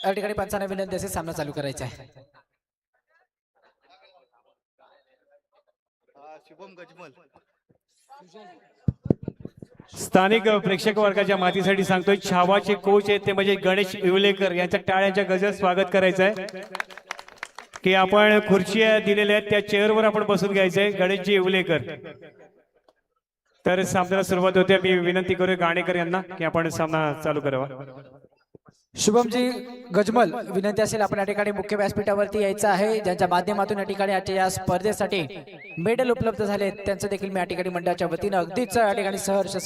या ठिकाणी पंचांना विनंती असेल सामना चालू करायचा आहे. शुभम गजमल स्थानिक प्रेक्षक वर्गाच्या मातीसाठी सांगतोय छावाचे कोच आहेत ते म्हणजे गणेश इवलेकर यांच्या टाळ्यांच्या गजर स्वागत करायचं आहे की आपण खुर्ची दिलेल्या आहेत त्या चेअरवर आपण बसून घ्यायचंय गणेशजी इवलेकर. तर सामन्याला सुरुवात होते. मी विनंती करूया गाणेकर यांना की आपण सामना चालू करावा. शुभमजी गजमल विनंती असेल आपण या ठिकाणी मुख्य व्यासपीठावरती यायचं आहे. ज्यांच्या माध्यमातून या ठिकाणी आजच्या या स्पर्धेसाठी मेडल उपलब्ध झाले त्यांचं देखील मी या ठिकाणी मंडळाच्या वतीनं अगदीच या ठिकाणी सहर्ष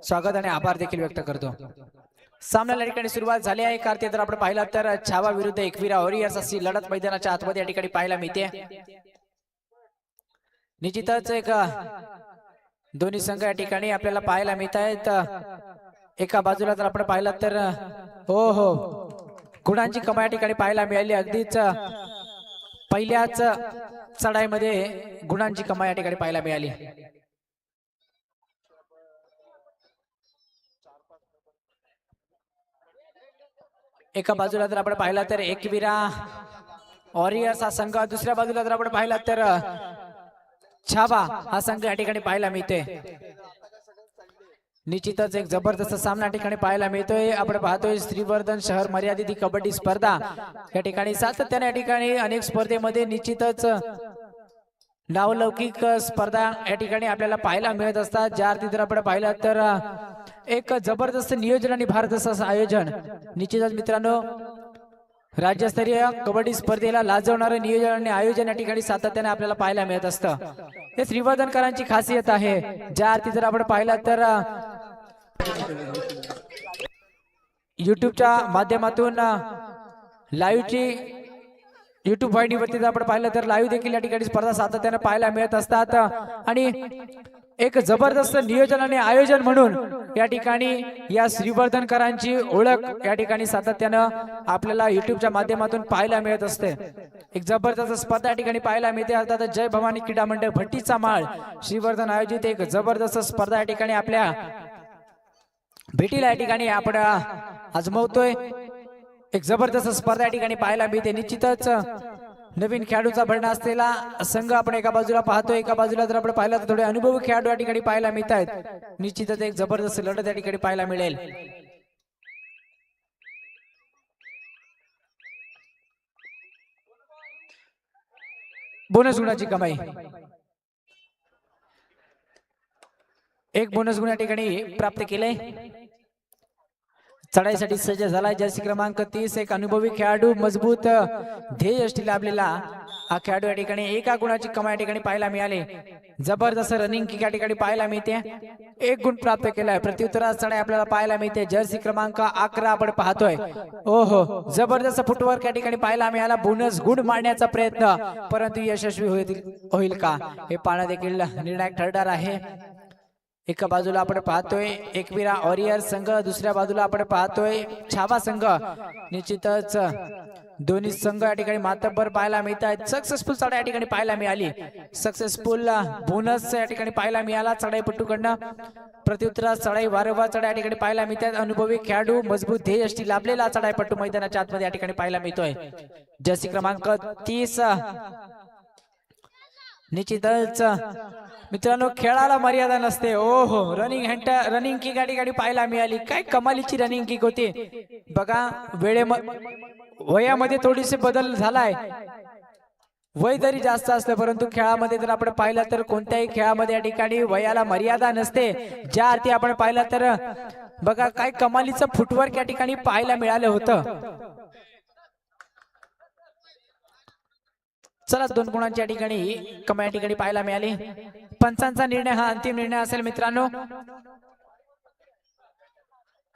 स्वागत आणि आभार देखील व्यक्त करतो. सामन्याला या ठिकाणी सुरुवात झाली आहे. कार्तिक जर आपण पाहिलं तर छावा विरुद्ध एकविरा वॉरियर्स अशी लढत मैदानाच्या आतमध्ये या ठिकाणी पाहायला मिळते. निश्चितच एक दोन्ही संघ या ठिकाणी आपल्याला पाहायला मिळत आहेत. एका बाजूला जर आपण पाहिलं तर हो गुणांची कमाई या ठिकाणी पाहायला मिळाली. अगदीच पहिल्याच चढाईमध्ये गुणांची कमाई या ठिकाणी पाहायला मिळाली. एका बाजूला जर आपण पाहिला तर एकविरा वॉरियर्स हा संघ, दुसऱ्या बाजूला जर आपण पाहिला तर छावा हा संघ या ठिकाणी पाहायला मिळते. निश्चितच एक जबरदस्त सामना ठिकाणी पाहायला मिळतोय. आपण पाहतोय श्रीवर्धन शहर मर्यादित ही कबड्डी स्पर्धा या ठिकाणी सातत्याने या ठिकाणी अनेक स्पर्धेमध्ये निश्चितच नावलौकिक स्पर्धा या ठिकाणी आपल्याला पाहायला मिळत असतात. ज्या अर्थी जर आपण पाहिलं तर एक जबरदस्त नियोजन आणि भारदस्त असं आयोजन. निश्चितच मित्रांनो राज्यस्तरीय कबड्डी स्पर्धेला लाजवणारं नियोजन आणि आयोजन या ठिकाणी सातत्याने आपल्याला पाहायला मिळत असतं. हे श्रीवर्धनकरांची खासियत आहे. ज्या अर्थी जर आपण पाहिलं तर युट्यूबच्या माध्यमातून लाईव्हची युट्यूब वाहिनीवरती जर आपण पाहिलं तर लाईव्ह देखील या ठिकाणी स्पर्धा सातत्याने पाहायला मिळत असतात. आणि एक जबरदस्त नियोजन आणि आयोजन म्हणून या ठिकाणी या श्रीवर्धनकरांची ओळख या ठिकाणी सातत्यानं आपल्याला युट्यूबच्या माध्यमातून पाहायला मिळत असते. एक जबरदस्त स्पर्धा या ठिकाणी पाहायला मिळते. अर्थात जय भवानी क्रीडा मंडळ भट्टीचा माळ श्रीवर्धन आयोजित एक जबरदस्त स्पर्धा या ठिकाणी आपल्या भेटीला या ठिकाणी आपण आजमावतोय. एक जबरदस्त स्पर्धा या ठिकाणी पाहायला मिळते. निश्चितच नवीन खेळाडूंचा भरणा असलेला संघ आपण एका बाजूला पाहतोय. एका बाजूला जर आपण पाहिलं तर थोडे अनुभवी खेळाडू या ठिकाणी पाहायला मिळत आहेत. निश्चितच एक जबरदस्त लढत या ठिकाणी पाहायला मिळेल. बोनस गुणाची कमाई, एक बोनस गुण या ठिकाणी प्राप्त केले. चढाईसाठी सज्ज झालाय जर्सी क्रमांक 30. एक अनुभवी खेळाडू, मजबूत ध्येय यष्टी लाभलेला हा खेळाडू या ठिकाणी एका गुणाची कमाई या ठिकाणी पाहायला मिळाली. जबरदस्त रनिंग किक या ठिकाणी पाहायला मिळते. एक गुण प्राप्त केलाय. प्रत्युत्तरात चढाई आपल्याला पाहायला मिळते. जर्सी क्रमांक 11 आपण पाहतोय. ओहो जबरदस्त फुटवर्क या ठिकाणी पाहायला मिळाला. बोनस गुण मारण्याचा प्रयत्न, परंतु यशस्वी होईल का हे पाहणं देखील निर्णायक ठरणार आहे. एका बाजूला आपण पाहतोय एकविरा वॉरियर्स संघ, दुसऱ्या बाजूला आपण पाहतोय छावा संघ. निश्चितच दोन्ही संघ या ठिकाणी मातब्बर पाहायला मिळत आहेत. सक्सेसफुल चढाई या ठिकाणी पाहायला मिळाली. सक्सेसफुल बोनस या ठिकाणी पाहायला मिळाला चढाईपटूकडनं. प्रत्युत्तरात चढाई वारंवार चढाई या ठिकाणी पाहायला मिळतात. अनुभवी खेळाडू, मजबूत ध्येय यष्टी लाभलेला चढाईपटू मैदानाच्या आतमध्ये या ठिकाणी पाहायला मिळतोय. जर्सी क्रमांक 30. निश्चितच मित्रांनो खेळाला मर्यादा नसते. ओहो रनिंग किक या ठिकाणी पाहायला मिळाली. काय कमालीची रनिंग किक होती बघा. वयामध्ये थोडीसे बदल झालाय. वय जरी जास्त असतं परंतु खेळामध्ये जर आपण पाहिलं तर कोणत्याही खेळामध्ये या ठिकाणी वयाला मर्यादा नसते. ज्या अर्थी आपण पाहिलं तर बघा काय कमालीचं फुटवर्क या ठिकाणी पाहायला मिळालं होतं. चला 2 गुणांची या ठिकाणी कमाई या ठिकाणी पाहायला मिळाली. पंचांचा निर्णय हा अंतिम निर्णय असेल मित्रांनो.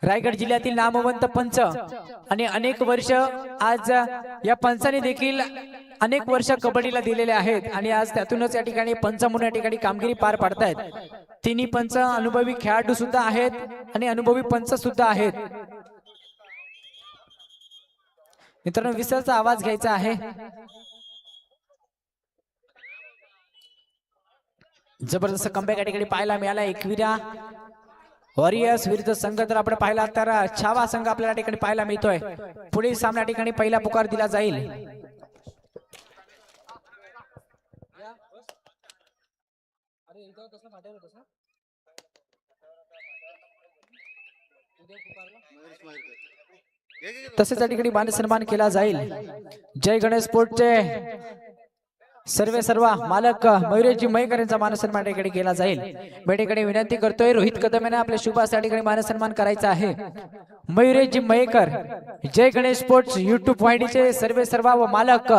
रायगड जिल्ह्यातील नामवंत पंच आणि अनेक वर्ष आज या पंचांनी देखील अनेक वर्ष कबड्डीला दिलेले आहेत आणि आज त्यातूनच या ठिकाणी पंच म्हणून या ठिकाणी कामगिरी पार पाडतायत. तिन्ही पंच अनुभवी खेळाडू सुद्धा आहेत आणि अनुभवी पंच सुद्धा आहेत. मित्रांनो विसरचा आवाज घ्यायचा आहे. जबरदस्त कमबॅक या ठिकाणी पाहायला मिळाला. एकविरा वॉरियर्स विरुद्ध संघ जर आपण पाहिला तर छावा संघ आपल्याला या ठिकाणी पाहायला मिळतोय. पुढील सामन्या ठिकाणी पहिला पुकार दिला जाईल. तसेच या ठिकाणी मान सन्मान केला जाईल. जय गणेश स्पोर्टचे सर्व मालक मयुरेशजी मयेकर यांचा मान सन्मान या ठिकाणी केला जाईल. मी या ठिकाणी विनंती करतोय रोहित कदम यांना आपल्या शुभास या ठिकाणी मान सन्मान करायचा आहे. मयुरेशजी मयेकर जय गणेश स्पोर्ट्स युट्यूब वाहिनीचे सर्व व मालक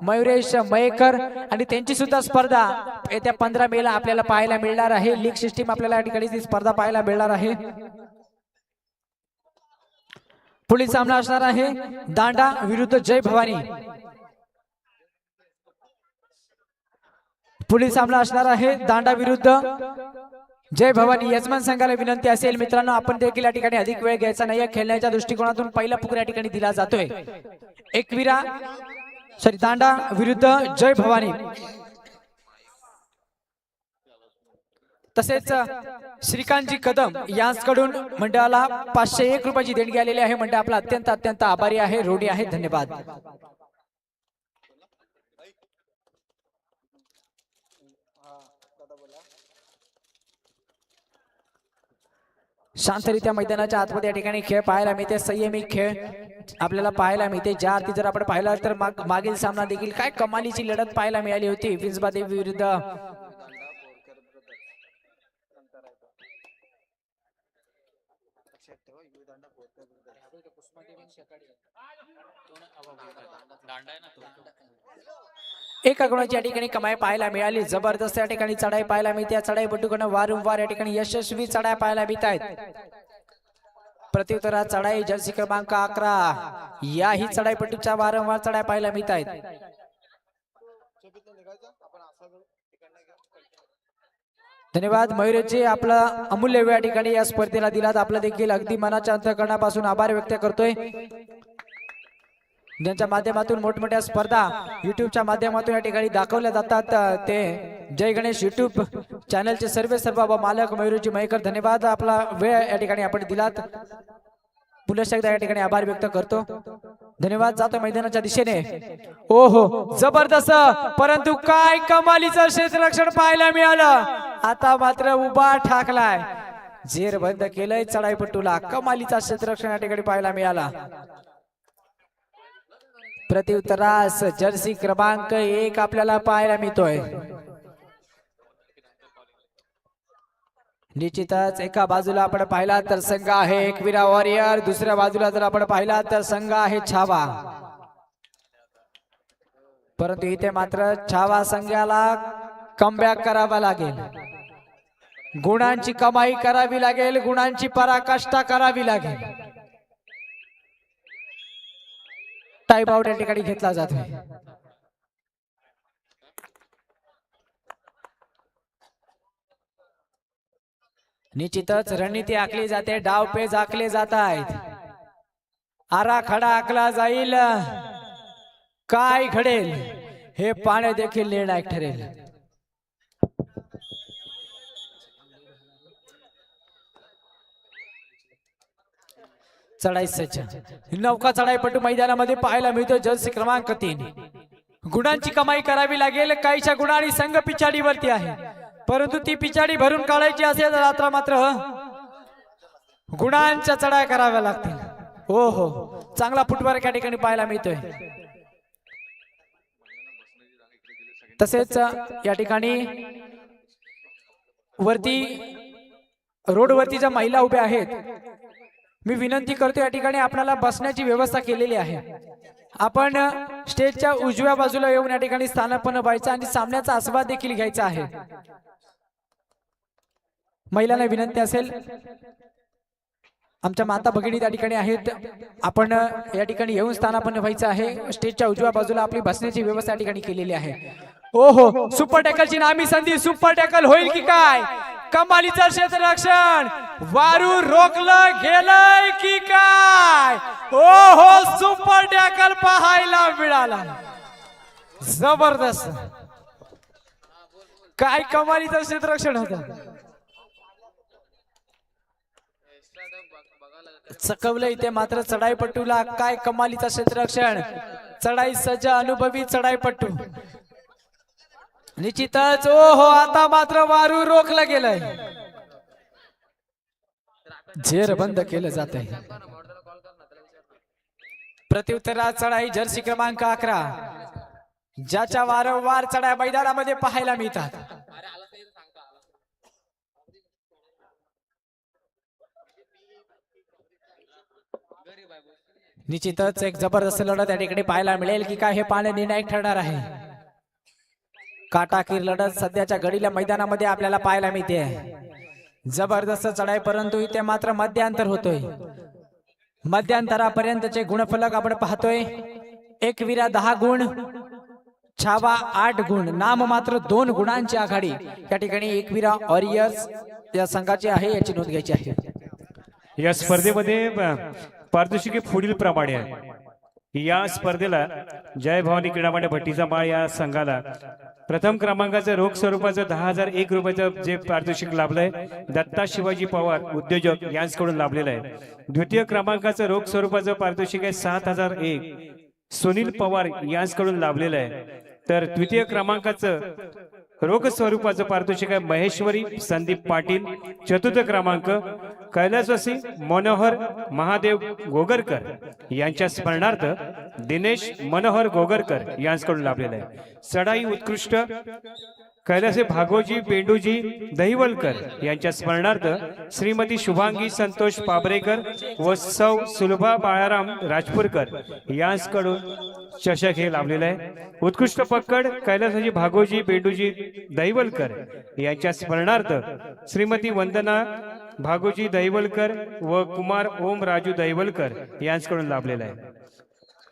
मयुरेश मयेकर आणि त्यांची सुद्धा स्पर्धा येत्या 15 मेला आपल्याला पाहायला मिळणार आहे. लीग सिस्टीम आपल्याला या ठिकाणी ती स्पर्धा पाहायला मिळणार आहे. पुढील सामना असणार आहे दांडा विरुद्ध जय भवानी. पुढील सामना असणार आहे दांडा विरुद्ध जय भवानी. यजमान संघाला विनंती असेल मित्रांनो, आपण देखील या ठिकाणी अधिक वेळ घ्यायचा नाही. खेळण्याच्या दृष्टिकोनातून पहिला पुकार या ठिकाणी दिला जातोय. दांडा विरुद्ध जय भवानी. तसेच श्रीकांतजी कदम यांच्याकडून मंडळाला 501 रुपयाची देणगी आलेली आहे. मंडळ आपला अत्यंत आभारी आहे, ऋणी आहे. धन्यवाद. शांतरित्या मैदानाच्या आतमध्ये या ठिकाणी खेळ पाहायला मिळते. संयमी खेळ आपल्याला पाहायला मिळते. ज्या अर्थी जर आपण पाहिला तर मागील सामना देखील काय कमालीची लढत पाहायला मिळाली होती. विंझबा देवी विरुद्ध एका गुणाची या ठिकाणी कमाई पाहायला मिळाली. जबरदस्त या ठिकाणी चढाई पाहायला मिळते. चढाई बटूकडनं वारंवार या ठिकाणी यशस्वी चढाई पाहायला मिळत आहेत. प्रत्युत्तरात चढाई जर्सी क्रमांक 11 याही चढाई पट्टूच्या वारंवार चढाई पाहायला मिळत आहेत. धन्यवाद मयुरेशजी, आपला अमूल्य वेळ या ठिकाणी या स्पर्धेला दिलात. आपला देखील अगदी मनाच्या अंतःकरणापासून आभार व्यक्त करतोय. ज्यांच्या माध्यमातून मोठमोठ्या स्पर्धा युट्यूबच्या माध्यमातून या ठिकाणी दाखवल्या जातात ते जय गणेश युट्यूब चॅनलचे सर्व व मालक मयुरेशजी मयेकर. धन्यवाद, आपला वेळ या ठिकाणी आपण दिलात. पुन्हा एकदा या ठिकाणी आभार व्यक्त करतो. धन्यवाद. जातो मैदानाच्या दिशेने. ओहो जबरदस्त, परंतु काय कमालीचं क्षेत्ररक्षण पाहायला मिळालं. आता मात्र उभा ठाकलाय, झेर बंद केलंय चढाईपट्टूला. कमालीचा क्षेत्ररक्षण या ठिकाणी पाहायला मिळाला. प्रत्युत्तरास जर्सी क्रमांक 1 आपल्याला पाहायला मिळतोय. निश्चितच एका बाजूला आपण पाहिला तर संघ आहे एकविरा वॉरियर, दुसऱ्या बाजूला जर आपण पाहिला तर संघ आहे छावा. परंतु इथे मात्र छावा संघाला कमबॅक करावा लागेल. गुणांची कमाई करावी लागेल, गुणांची पराकाष्ठा करावी लागेल. टाइम आउट या ठिकाणी घेतला जातोय. निश्चितच रणनीती आखली जाते, डावपेच आखले जात आहेत. आराखडा आखला जाईल. काय घडेल हे पाहणे देखील निर्णायक ठरेल. चढाई सज्ज नौका चढाईपटू मैदानामध्ये पाहायला मिळतो. जर्सी क्रमांक 3. गुणांची कमाई करावी लागेल. काहीच्या गुणांनी संघ पिछाडीवरती आहे, परंतु ती पिछाडी भरून काढायची असेल तर आता मात्र गुणांच्या चढाई कराव्या लागतील. हो हो, चांगला फुटवर्क या ठिकाणी पाहायला मिळतोय. तसेच या ठिकाणी वरती रोडवरती ज्या महिला उभ्या आहेत, मी विनंती करतो या ठिकाणी आपल्याला बसण्याची व्यवस्था केलेली आहे. आपण स्टेजच्या उजव्या बाजूला येऊन या ठिकाणी स्थानापन्न व्हायचं आणि सामन्याचा आस्वाद देखील घ्यायचा आहे. महिलांना विनंती असेल, आमच्या माता भगिनी त्या ठिकाणी आहेत, आपण या ठिकाणी येऊन स्थानापन्न व्हायचं आहे. स्टेजच्या उजव्या बाजूला आपली बसण्याची व्यवस्था या ठिकाणी केलेली आहे. ओहो, सुपर टॅकलची नामी संधी. सुपर टॅकल होईल की काय? कमालीचं क्षेत्ररक्षण, वारू रोखलं गेलंय की काय? ओहो, सुपर टॅकल पाहायला मिळाला. जबरदस्त, काय कमालीचं क्षेत्ररक्षण होतं. चकवलं इथे मात्र चढाईपट्टूला काय कमालीचा क्षेत्ररक्षण. चढाई सज्ज अनुभवी चढाईपट्टू निश्चितच. ओ हो आता मात्र वारू रोखलं गेलंय. झेर बंद केलं जात आहे. प्रत्युत्तरात चढाई जर्सी क्रमांक 11 ज्याच्या वारंवार चढाई मैदानामध्ये पाहायला मिळतात. निश्चितच एक जबरदस्त लढत या ठिकाणी पाहायला मिळेल की काय हे पाहणे निर्णायक ठरणार आहे. काटाकीर लढत सध्याच्या घडीला मैदानामध्ये आपल्याला पाहायला मिळते. जबरदस्त चढाई परंतु इथे मात्र मध्यांतर होतोय. मध्यांतरापर्यंतचे गुणफलक आपण पाहतोय. एकविरा 10 गुण, छावा 8 गुण, नाम मात्र 2 गुणांची आघाडी या ठिकाणी एकविरा वॉरियर्स या संघाची आहे, याची नोंद घ्यायची आहे. या स्पर्धेमध्ये पारितोषिके पुढील प्रमाणे आहे. या स्पर्धेला जय भवानी क्रीडा मंडळ भट्टीचा माळ या संघाला प्रथम क्रमांकाचं रोख स्वरूपाचं 10,001 रुपयाचं जे पारितोषिक लाभलंय दत्ता शिवाजी पवार उद्योजक यांच्याकडून लाभलेलं आहे. द्वितीय क्रमांकाचं रोख स्वरूपाचं पारितोषिक आहे 7,001 सुनील पवार यांच्याकडून लाभलेलं आहे. तर तृतीय क्रमांकाचं रोख स्वरूपाचं पारितोषिक आहे महेश्वरी संदीप पाटील. चतुर्थ क्रमांक कैलासवासी मनोहर महादेव गोगरकर यांच्या स्मरणार्थ दिनेश मनोहर गोगरकर यांच्याकडून लाभलेला आहे. चढाई उत्कृष्ट कैलासी भागोजी बेंडूजी दहिवलकर यांच्या स्मरणार्थ श्रीमती शुभांगी संतोष पाबरेकर व सौ सुलभा बाळाराम राजपूरकर यांच्याकडून चषक हे लाभलेलं आहे. उत्कृष्ट पकड कैलासाजी भागोजी बेंडूजी दहिवलकर यांच्या स्मरणार्थ श्रीमती वंदना भागोजी दहिवलकर व कुमार ओम राजू दहिवलकर यांच्याकडून लाभलेला आहे.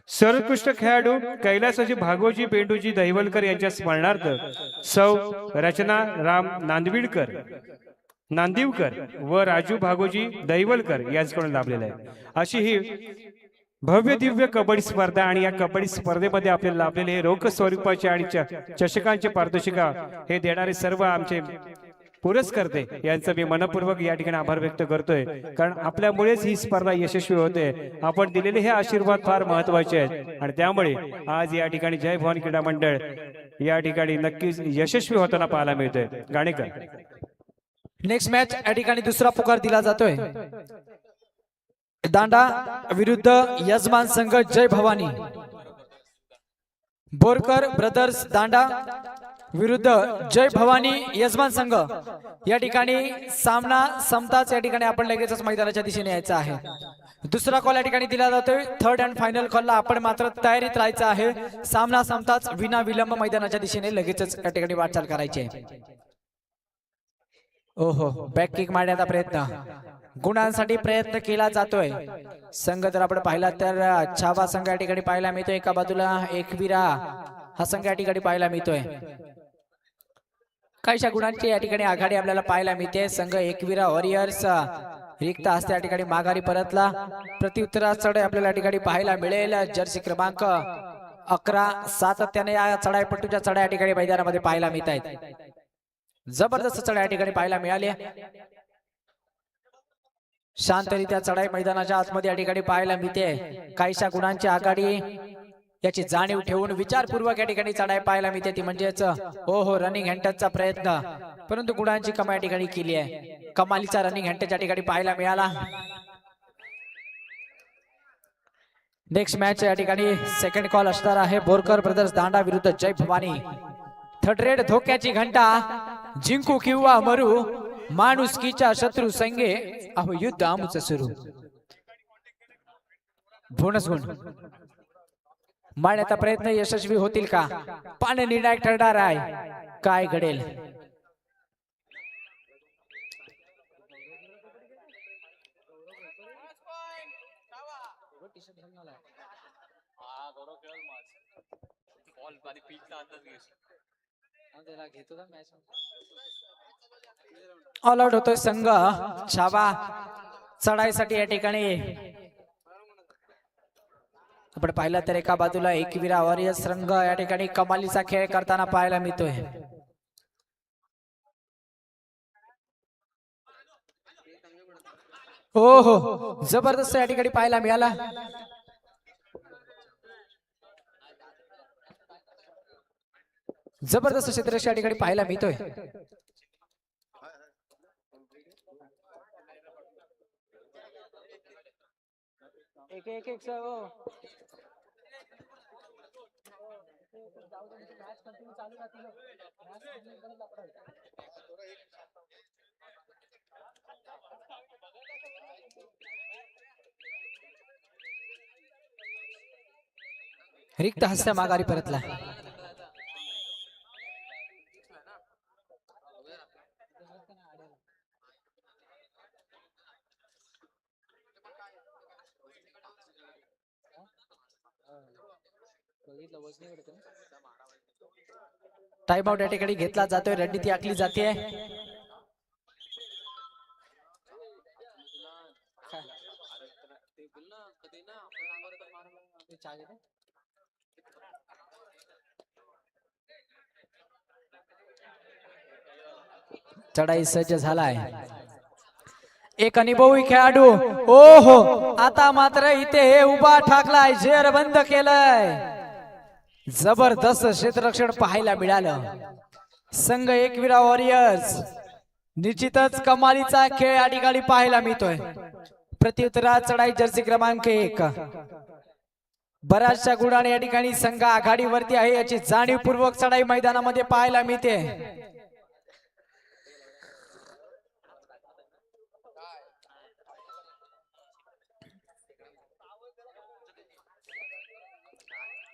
सर्वोत्कृष्ट खेळाडू कैलासाजी भागोजी बेंडूजी दहिवलकर यांच्या स्मरणार्थ सौ रचना राम नांदिवकर व राजू भागोजी दहिवलकर यांच्याकडून लाभलेला आहे. अशी ही भव्य दिव्य कबड्डी स्पर्धा आणि या कबड्डी स्पर्धेमध्ये आपल्याला लाभलेले हे रोख स्वरूपाचे आणि चषकांचे पारितोषिका हे देणारे सर्व आमचे पुरस्कर्ते यांचं मी मनपूर्वक या ठिकाणी आभार व्यक्त करतोय. कारण आपल्यामुळेच ही स्पर्धा यशस्वी होते. आपण दिलेले हे आशीर्वाद फार महत्वाचे आहेत आणि त्यामुळे आज या ठिकाणी जय भवानी क्रीडा मंडळ या ठिकाणी नक्कीच यशस्वी होताना पाहायला मिळतोय. गाणेकर नेक्स्ट मॅच या ठिकाणी दुसरा पुकार दिला जातोय. दांडा विरुद्ध यजमान संघ जय भवानी. बोरकर ब्रदर्स दांडा विरुद्ध जय भवानी यजमान संघ या ठिकाणी सामना संपताच या ठिकाणी आपण लगेचच मैदानाच्या दिशेने यायचं आहे. दुसरा कॉल या ठिकाणी दिला जातोय. थर्ड अँड फायनल कॉलला आपण मात्र तयारीत राहायचं आहे. सामना संपताच विना विलंब मैदानाच्या दिशेने लगेचच या ठिकाणी वाटचाल करायची आहे. ओहो बॅक किक मारण्याचा प्रयत्न गुणांसाठी प्रयत्न केला जातोय. संघ जर आपण पाहिला तर छावा संघ या ठिकाणी पाहायला मिळतोय. एका बाजूला एकविरा हा संघ या ठिकाणी पाहायला मिळतोय. काहीशा गुणांची या ठिकाणी आघाडी आपल्याला पाहायला मिळते. संघ एकविरा वॉरियर्स रिक्त असते या ठिकाणी माघारी परतला. प्रत्युत्तरात चढाई आपल्याला या ठिकाणी पाहायला मिळेल. जर्सी क्रमांक 11 सातत्याने या चढाईपट्टूच्या चढाई या ठिकाणी मैदानामध्ये पाहायला मिळत आहेत. जबरदस्त चढाई या ठिकाणी पाहायला मिळाली. शांतरित्या चढाई मैदानाच्या आतमध्ये या ठिकाणी पाहायला मिळते. काहीशा गुणांची आघाडी याची जाणीव ठेवून विचारपूर्वक या ठिकाणी चढाई पाहायला मिळते. ती म्हणजेच हो रनिंग हँटचा प्रयत्न परंतु गुणांची कमाई या ठिकाणी केली आहे. कमालीचा रनिंग हँटच्या ठिकाणी पाहायला मिळाला. नेक्स्ट मॅच या ठिकाणी सेकंड कॉल असणार आहे. बोरकर ब्रदर्स दांडा विरुद्ध जय भवानी. थर्ड रेड धोक्याची घंटा जिंकू किंवा मरू माणुसकीच्या शत्रू संगे अहो युद्ध आमचं सुरू. बोनस गुण मारण्याचा प्रयत्न यशस्वी होतील का? पाने निर्णायक ठरणार आहे. काय घडेल? ऑल आउट होतोय संघ छावा. चढाईसाठी या ठिकाणी आपण पाहिलं तर एका बाजूला एकविरा वॉरियर्स संघ या ठिकाणी कमालीचा खेळ करताना पाहायला मिळतोय. हो हो, जबरदस्त या ठिकाणी पाहायला मिळाला. जबरदस्त क्षेत्ररक्षण या ठिकाणी पाहायला मिळतोय. एक एक एक रिक्त हस्त्या माघारी परतला. टाइम आउट या ठिकाणी घेतला जातोय. रणनीती आखली जाते. चढाई सज्ज झालाय. एक अनुभवी खेळाडू. ओ हो, आता मात्र इथे हे उभा ठाकलाय, जेर बंद केलाय. जबरदस्त क्षेत्ररक्षण पाहायला मिळालं. संघ एकविरा वॉरियर्स निश्चितच कमालीचा खेळ या ठिकाणी पाहायला मिळतोय. प्रत्युत्तरात चढाई जर्सी क्रमांक 1. बऱ्याचशा गुणाने या ठिकाणी संघ आघाडीवरती आहे याची जाणीवपूर्वक चढाई मैदानामध्ये पाहायला मिळते.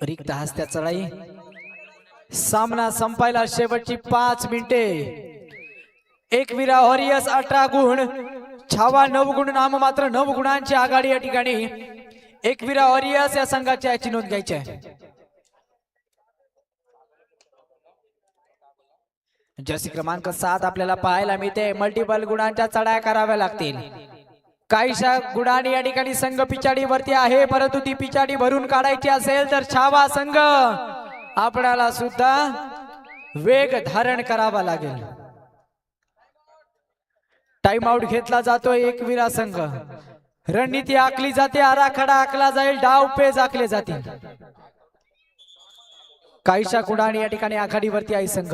रिक्त हस्त्या चढाई. सामना संपायला शेवटची 5 मिनिटे. एकविरा वॉरियर्स 18 गुण, छावा 9 गुण, नाम मात्र 9 गुणांची आघाडी या ठिकाणी एकविरा वॉरियर्स या संघाची याची नोंद घ्यायची आहे. जर्सी क्रमांक 7 आपल्याला पाहायला मिळते. मल्टिपल गुणांच्या चढाया कराव्या लागतील. काहीशा गुणांनी या ठिकाणी संघ पिछाडीवरती आहे, परंतु ती पिछाडी भरून काढायची असेल तर छावा संघ आपल्याला सुद्धा वेग धारण करावा लागेल. टाइम आउट घेतला जातोय. एकविरा संघ. रणनीती आखली जाते, आराखडा आखला जाईल, डाव पेज आखले जातील. काहीशा गुणांनी या ठिकाणी आघाडीवरती आहे संघ.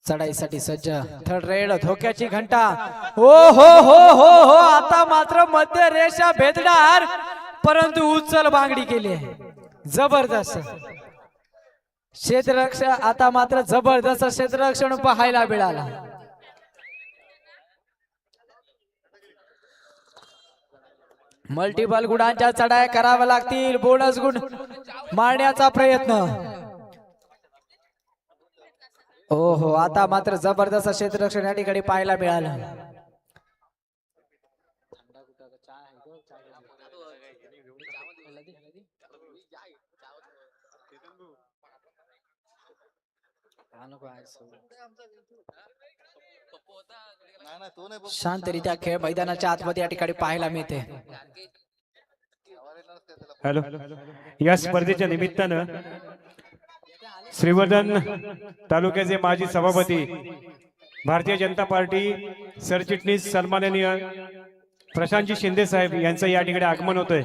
चढाईसाठी सज्ज. थर्ड रेड, धोक्याची घंटा. हो हो हो हो हो, आता मात्र मध्य रेषा भेदणार, परंतु उचल बांगडी केली. जबरदस्त क्षेत्ररक्षण. आता मात्र जबरदस्त क्षेत्ररक्षण पाहायला मिळाला. मल्टिपल गुणांच्या चढाया कराव्या लागतील. बोनस गुण मारण्याचा प्रयत्न. ओ हो, आता मात्र जबरदस्त क्षेत्ररक्षण या ठिकाणी पाहायला मिळालं. शांतरित्या खेळ मैदानाच्या आतमध्ये या ठिकाणी पाहायला मिळते. हॅलो, या स्पर्धेच्या निमित्तानं श्रीवर्धन तालुक्याचे माजी सभापती, भारतीय जनता पार्टी सरचिटणीस सन्माननीय प्रशांतजी शिंदे साहेब यांचं या ठिकाणी आगमन होतंय.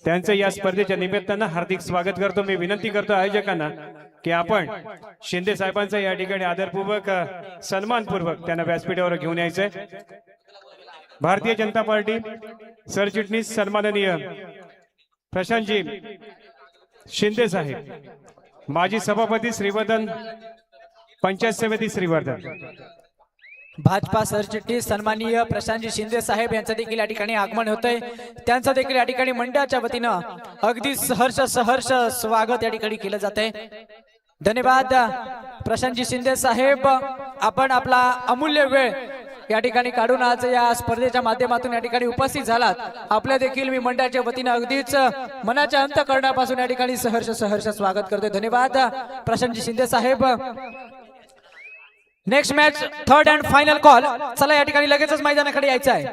त्यांचं या स्पर्धेच्या निमित्तानं हार्दिक स्वागत करतो. मी विनंती करतो आयोजकांना की आपण शिंदे साहेबांचा या ठिकाणी आदरपूर्वक सन्मानपूर्वक त्यांना व्यासपीठावर घेऊन यायचंय. भारतीय जनता पार्टी सरचिटणीस सन्माननीय प्रशांतजी शिंदे साहेब, माजी सभापती श्रीवर्धन पंचायत समिती श्रीवर्धन, भाजपा सरचिटणीस सन्माननीय प्रशांतजी शिंदे साहेब यांचं देखील या ठिकाणी आगमन होतंय. त्यांचं देखील या ठिकाणी मंडळाच्या वतीनं अगदी सहर्ष स्वागत या ठिकाणी केलं जातंय. धन्यवाद प्रशांतजी शिंदे साहेब, आपण आपला अमूल्य वेळ या ठिकाणी काढून आज या स्पर्धेच्या माध्यमातून या ठिकाणी उपस्थित झालात. आपल्या देखील मी मंडळाच्या वतीनं अगदीच मनाच्या अंतःकरणापासून या ठिकाणी सहर्ष स्वागत करतोय. धन्यवाद प्रशांतजी शिंदे साहेब. Next match third and final call. चला या ठिकाणी लगेचच मैदानाकडे यायचं आहे.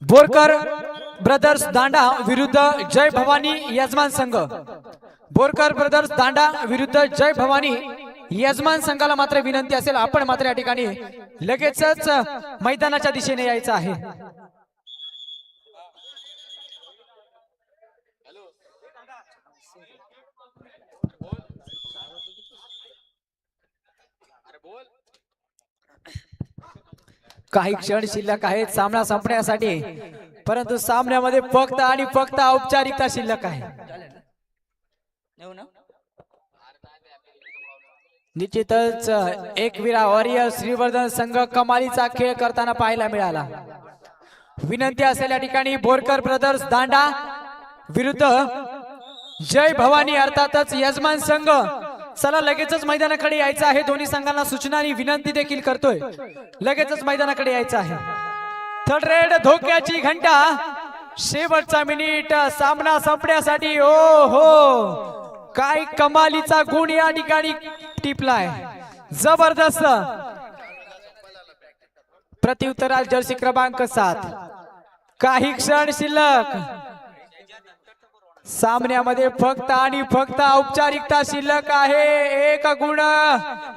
बोरकर ब्रदर्स दांडा विरुद्ध जय भवानी यजमान संघ. बोरकर ब्रदर्स दांडा विरुद्ध जय भवानी यजमान संघाला मात्र विनंती असेल, आपण मात्र या ठिकाणी लगेचच मैदानाच्या दिशेने यायचं आहे. काही क्षण शिल्लक आहेत सामना संपण्यासाठी, परंतु सामन्यामध्ये फक्त आणि फक्त औपचारिकता शिल्लक आहे. निश्चितच एकविरा वॉरियर श्रीवर्धन संघ कमालीचा खेळ करताना पाहायला मिळाला. विनंती असेल या ठिकाणी बोरकर ब्रदर्स दांडा विरुद्ध जय भवानी अर्थातच यजमान संघ. चला लगेचच मैदानाकडे यायचं आहे. दोन्ही संघांना सूचना आणि विनंती देखील करतोय, लगेचच मैदानाकडे यायचं आहे. थर्ड रेड धोक्याची घंटा, शेवटचा मिनिट सामना संपण्यासाठी. ओ हो, काय कमालीचा गुण या ठिकाणी टिपलाय, जबरदस्त. प्रत्युत्तराल जर्सी क्रमांक 7. काही क्षण शिल्लक, सामन्यामध्ये फक्त आणि फक्त औपचारिकता शिल्लक आहे. एक गुण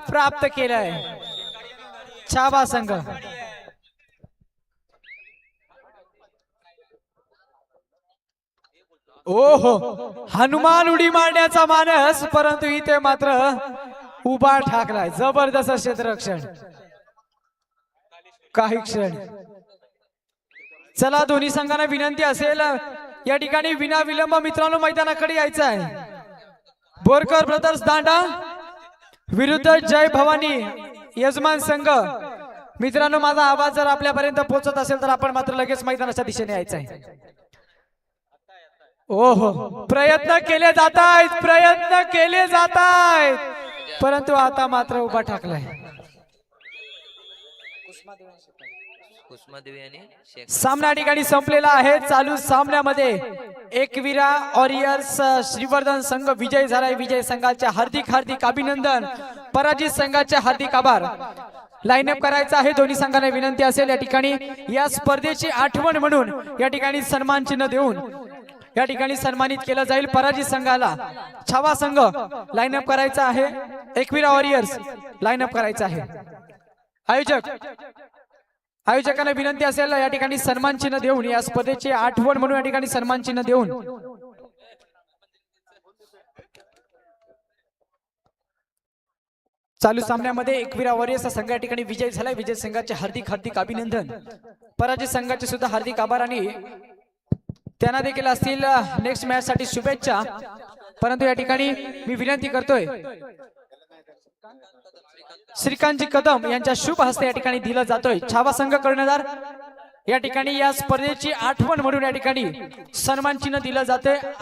प्राप्त केलाय छावा संघ. ओहो, हनुमान उडी मारण्याचा मानस, परंतु इथे मात्र उभा ठाकलाय. जबरदस्त क्षेत्ररक्षण. काही क्षण. चला दोन्ही संघांना विनंती असेल या ठिकाणी विना विलंब मित्रांनो मैदानाकडे यायचं आहे. बोरकर ब्रदर्स दांडा विरुद्ध जय भवानी यजमान संघ. मित्रांनो माझा आवाज जर आपल्यापर्यंत पोहोचत असेल तर आपण मात्र लगेच मैदानाच्या दिशेने यायचं आहे. ओहो, प्रयत्न केले जात आहेत, प्रयत्न केले जात आहेत, परंतु आता मात्र उभा ठाकलाय. सामना ठिकाणी संपलेला आहे. चालू सामन्यामध्ये एकविरा वॉरियर्स श्रीवर्धन संघ विजय झालाय. विजय संघाचे हार्दिक हार्दिक अभिनंदन, पराजित संघाचे हार्दिक आभार. लाईनअप करायचा आहे. दोन्ही संघांना विनंती असेल या ठिकाणी या स्पर्धेची आठवण म्हणून या ठिकाणी सन्मान चिन्ह देऊन या ठिकाणी सन्मानित केलं जाईल. पराजित संघाला छावा संघ लाईनअप करायचा आहे. एकविरा वॉरियर्स लाईनअप करायचा आहे. आयोजकांना विनंती असेल या ठिकाणी सन्मान चिन्ह देऊन या स्पर्धेची आठवण म्हणून या ठिकाणी सन्मान चिन्ह देऊन चालू सामन्यामध्ये एकविरा वॉरियर्स संघ या ठिकाणी विजय झालाय. विजय संघाचे हार्दिक हार्दिक अभिनंदन, पराजित संघाचे सुद्धा हार्दिक आभार आणि त्यांना देखील असतील नेक्स्ट मॅच साठी शुभेच्छा. परंतु या ठिकाणी मी विनंती करतोय श्रीकांतजी कदम यांच्या शुभ हस्ते या ठिकाणी दिला जातोय. छावा संघ कर्णधार या ठिकाणी या स्पर्धेची आठवण म्हणून या ठिकाणी सन्मान चिन्ह दिलं जाते.